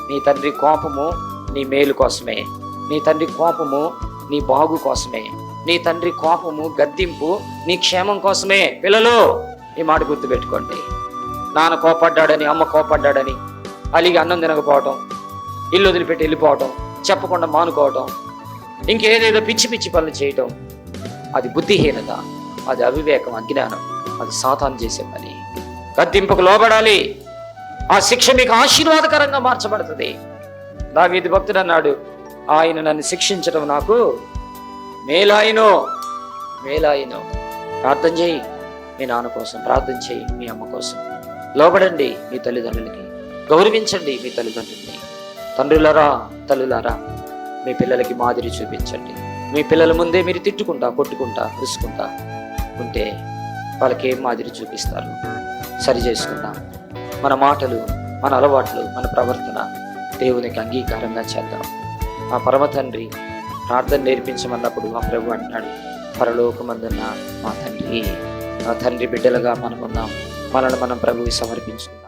నీ తండ్రి కోపము నీ మేలు కోసమే, నీ తండ్రి కోపము నీ బాగు కోసమే, నీ తండ్రి కోపము గద్దింపు నీ క్షేమం కోసమే. పిల్లలు, ఈ మాట గుర్తుపెట్టుకోండి. నాన్న కోపడ్డాడని, అమ్మ కోపడ్డాడని అలిగి అన్నం తినకపోవటం, ఇల్లు వదిలిపెట్టి వెళ్ళిపోవటం, చెప్పకుండా మానుకోవటం, ఇంకేదేదో పిచ్చి పిచ్చి పనులు చేయటం, అది బుద్ధిహీనత, అది అవివేకం, అజ్ఞానం, అది సాతాను చేసే పని. గద్దింపుకు లోబడాలి. ఆ శిక్ష మీకు ఆశీర్వాదకరంగా మార్చబడుతుంది. దావీదు భక్తుడు అన్నాడు, ఆయన నన్ను శిక్షించడం నాకు మేలాయినో. ప్రార్థన చేయి, మీ నాన్న కోసం ప్రార్థన చేయి, మీ అమ్మ కోసం. లోబడండి మీ తల్లిదండ్రులకి, గౌరవించండి మీ తల్లిదండ్రుల్ని. తండ్రులారా, తల్లులారా, మీ పిల్లలకి మాదిరి చూపించండి. మీ పిల్లల ముందే మీరు తిట్టుకుంటా, కొట్టుకుంటా, రుసుకుంటా ఉంటే వాళ్ళకి ఏం మాదిరి చూపిస్తారు? సరి చేసుకుందాం. మన మాటలు, మన అలవాట్లు, మన ప్రవర్తన దేవునికి అంగీకారంగా చేద్దాం. ఆ పరమ తండ్రి ప్రార్థన నేర్పించమన్నప్పుడు మా ప్రభు అంటున్నాడు, పరలోకమందున్న మా తండ్రి. ఆ తండ్రి బిడ్డలుగా మనం ఉన్నాం. మనల్ని మనం ప్రభువుకి సమర్పించుకుందాం.